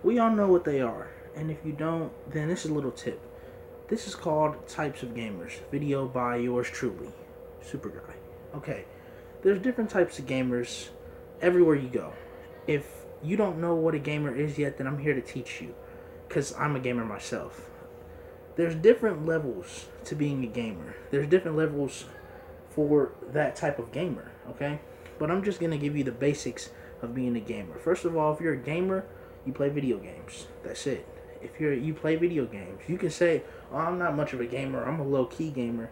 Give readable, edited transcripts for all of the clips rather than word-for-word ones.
We all know what they are. And if you don't, then this is a little tip. This is called Types of Gamers. Video by yours truly, Super Guy. Okay, there's different types of gamers everywhere you go. If you don't know what a gamer is yet, then I'm here to teach you. Because I'm a gamer myself. There's different levels to being a gamer. There's different levels for that type of gamer, okay? But I'm just going to give you the basics of being a gamer. First of all, if you're a gamer, you play video games. That's it. If you play video games, you can say, "Oh, I'm not much of a gamer. I'm a low-key gamer."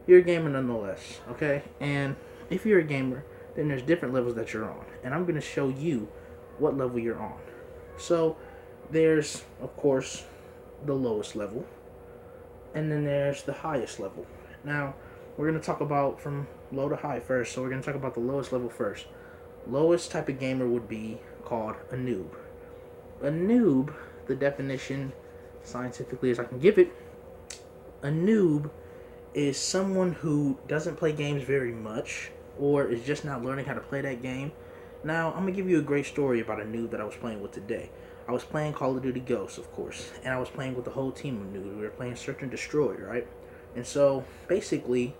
You're a gamer nonetheless, okay? And if you're a gamer, then there's different levels that you're on. And I'm going to show you what level you're on. So, there's, of course, the lowest level. And then there's the highest level. Now, we're going to talk about from low to high first. So we're going to talk about the lowest level first. Lowest type of gamer would be called a noob. A noob, the definition scientifically as I can give it, a noob is someone who doesn't play games very much or is just not learning how to play that game. Now, I'm going to give you a great story about a noob that I was playing with today. I was playing Call of Duty Ghosts, of course, and I was playing with the whole team of noobs. We were playing Search and Destroy, right? And so, basically,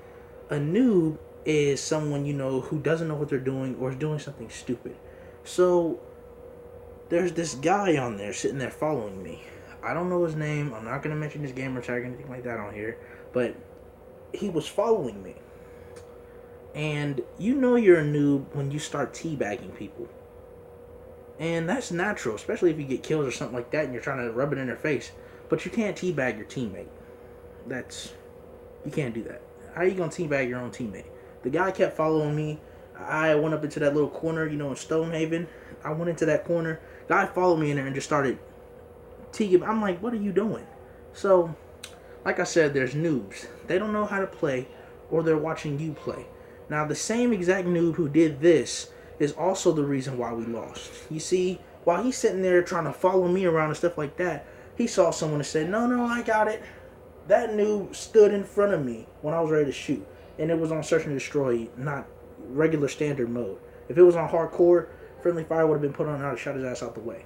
a noob is someone, who doesn't know what they're doing or is doing something stupid. So, there's this guy on there sitting there following me. I don't know his name. I'm not going to mention his gamer tag or anything like that on here. But he was following me. And you know you're a noob when you start teabagging people. And that's natural, especially if you get kills or something like that and you're trying to rub it in their face. But you can't teabag your teammate. You can't do that. How are you going to teabag your own teammate? The guy kept following me. I went up into that little corner, in Stonehaven. I went into that corner. Guy followed me in there and just started teabagging. I'm like, what are you doing? So, like I said, there's noobs. They don't know how to play or they're watching you play. Now, the same exact noob who did this is also the reason why we lost. You see, while he's sitting there trying to follow me around and stuff like that, he saw someone and said, no, I got it. That noob stood in front of me when I was ready to shoot. And it was on Search and Destroy, not regular standard mode. If it was on hardcore, friendly fire would have been put on and I'd have shot his ass out the way.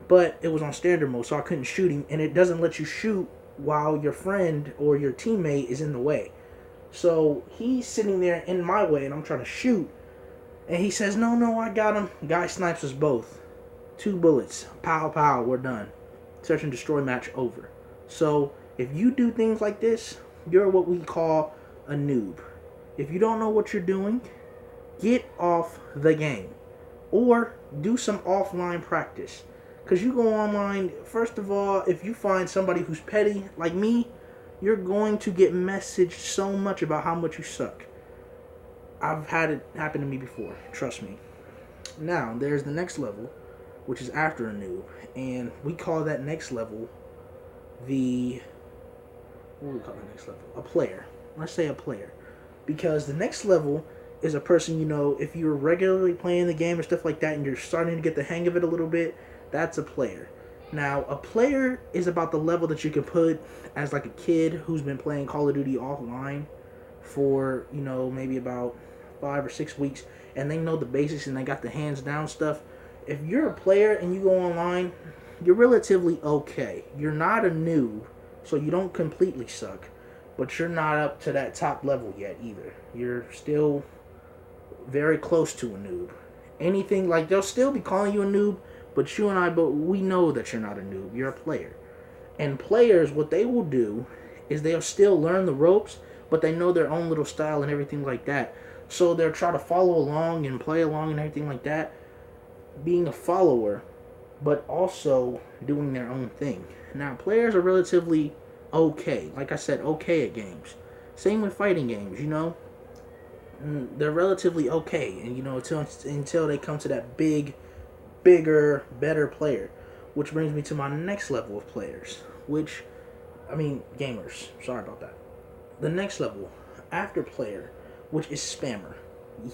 But it was on standard mode, so I couldn't shoot him. And it doesn't let you shoot while your friend or your teammate is in the way. So he's sitting there in my way and I'm trying to shoot. And he says, no, I got him. Guy snipes us both. 2 bullets. Pow, pow, we're done. Search and Destroy match over. So, if you do things like this, you're what we call a noob. If you don't know what you're doing, get off the game. Or do some offline practice. Because you go online, first of all, if you find somebody who's petty, like me, you're going to get messaged so much about how much you suck. I've had it happen to me before. Trust me. Now, there's the next level, which is after a noob. And we call that next level what do we call the next level? A player. Let's say a player. Because the next level is a person, if you're regularly playing the game or stuff like that and you're starting to get the hang of it a little bit, that's a player. Now, a player is about the level that you can put as like a kid who's been playing Call of Duty offline for, maybe about 5 or 6 weeks, and they know the basics and they got the hands down stuff. If you're a player and you go online, you're relatively okay. You're not a noob, so you don't completely suck, but you're not up to that top level yet either. You're still very close to a noob. Anything like they'll still be calling you a noob, but we know that you're not a noob. You're a player. And players, what they will do is they'll still learn the ropes, but they know their own little style and everything like that. So they'll try to follow along and play along and everything like that, being a follower, but also doing their own thing. Now, players are relatively okay. Like I said, okay at games. Same with fighting games, They're relatively okay, and until they come to that bigger, better player. Which brings me to my next level of players. Gamers. Sorry about that. The next level, after player, which is spammer.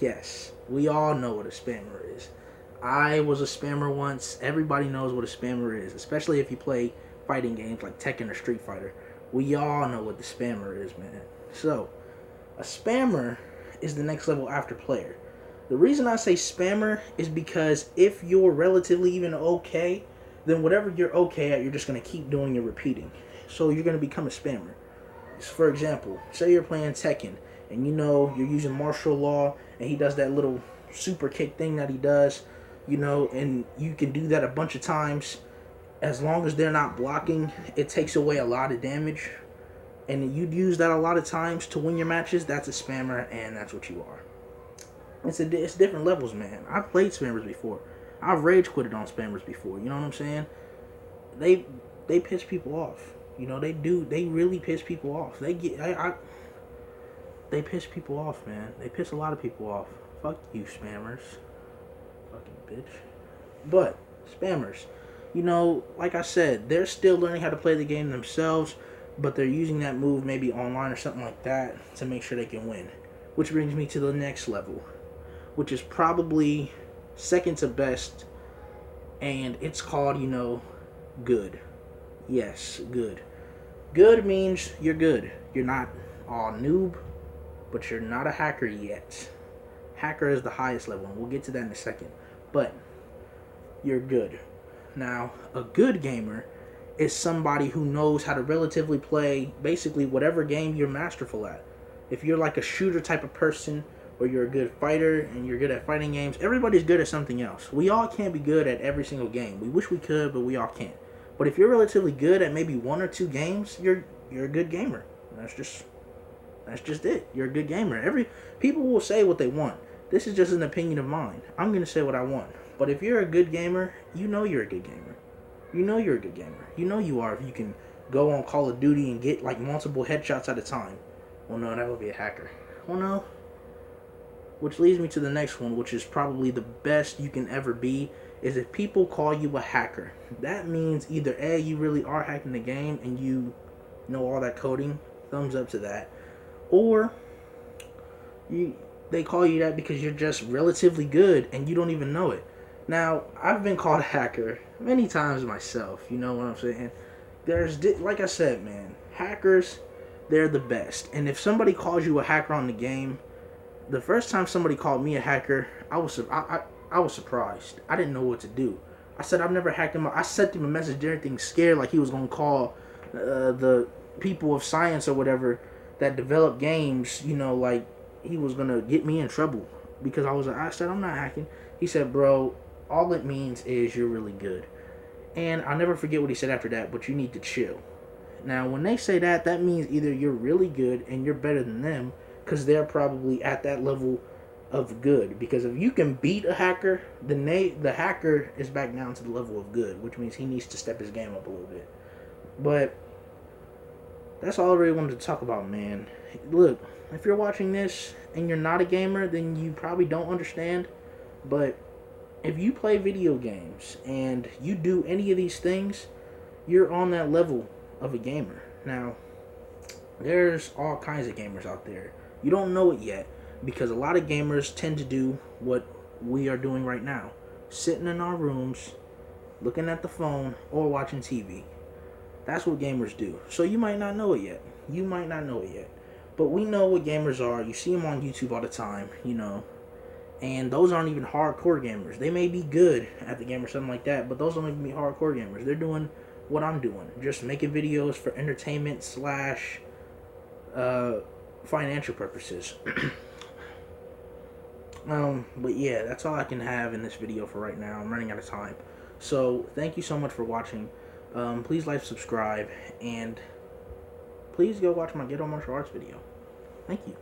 Yes, we all know what a spammer is. I was a spammer once. Everybody knows what a spammer is, especially if you play fighting games like Tekken or Street Fighter. We all know what the spammer is, man. So, a spammer is the next level after player. The reason I say spammer is because if you're relatively even okay, then whatever you're okay at, you're just going to keep doing and repeating. So you're going to become a spammer. For example, say you're playing Tekken and you're using martial law and he does that little super kick thing that he does, and you can do that a bunch of times. As long as they're not blocking, it takes away a lot of damage. And you'd use that a lot of times to win your matches. That's a spammer, and that's what you are. It's different levels, man. I've played spammers before. I've rage quitted on spammers before. You know what I'm saying? They piss people off. They do. They really piss people off. They piss people off, man. They piss a lot of people off. Fuck you, spammers. Fucking bitch. But spammers, like I said, they're still learning how to play the game themselves, but they're using that move maybe online or something like that to make sure they can win. Which brings me to the next level, which is probably second to best, and it's called, good. Yes, good. Good means you're good. You're not all noob, but you're not a hacker yet. Hacker is the highest level, and we'll get to that in a second. But you're good. Now, a good gamer is somebody who knows how to relatively play basically whatever game you're masterful at. If you're like a shooter type of person, or you're a good fighter and you're good at fighting games, everybody's good at something else. We all can't be good at every single game. We wish we could, but we all can't. But if you're relatively good at maybe one or two games, you're a good gamer. That's just it. You're a good gamer. People will say what they want. This is just an opinion of mine. I'm gonna say what I want. But if you're a good gamer, you're a good gamer. You're a good gamer. You are if you can go on Call of Duty and get like multiple headshots at a time. Well, no, that would be a hacker. Well, no. Which leads me to the next one, which is probably the best you can ever be, is if people call you a hacker. That means either A, you really are hacking the game and you know all that coding, thumbs up to that, or they call you that because you're just relatively good and you don't even know it. Now, I've been called a hacker many times myself, you know what I'm saying? Like I said, man, hackers, they're the best. And if somebody calls you a hacker on the game, the first time somebody called me a hacker, I was surprised. I didn't know what to do. I said, I've never hacked him. I sent him a message, everything scared, like he was going to call the people of science or whatever that develop games, like he was going to get me in trouble. Because I said, I'm not hacking. He said, bro, all it means is you're really good. And I'll never forget what he said after that, but you need to chill. Now, when they say that, that means either you're really good and you're better than them, because they're probably at that level of good. Because if you can beat a hacker, then the hacker is back down to the level of good, which means he needs to step his game up a little bit. But that's all I really wanted to talk about, man. Look, if you're watching this and you're not a gamer, then you probably don't understand. But if you play video games and you do any of these things, you're on that level of a gamer. Now, there's all kinds of gamers out there. You don't know it yet because a lot of gamers tend to do what we are doing right now. Sitting in our rooms, looking at the phone, or watching TV. That's what gamers do. So you might not know it yet. But we know what gamers are. You see them on YouTube all the time, And those aren't even hardcore gamers. They may be good at the game or something like that, but those don't even be hardcore gamers. They're doing what I'm doing. Just making videos for entertainment / financial purposes. But yeah, that's all I can have in this video for right now. I'm running out of time. So, thank you so much for watching. Please like, subscribe, and please go watch my Ghetto Martial Arts video. Thank you.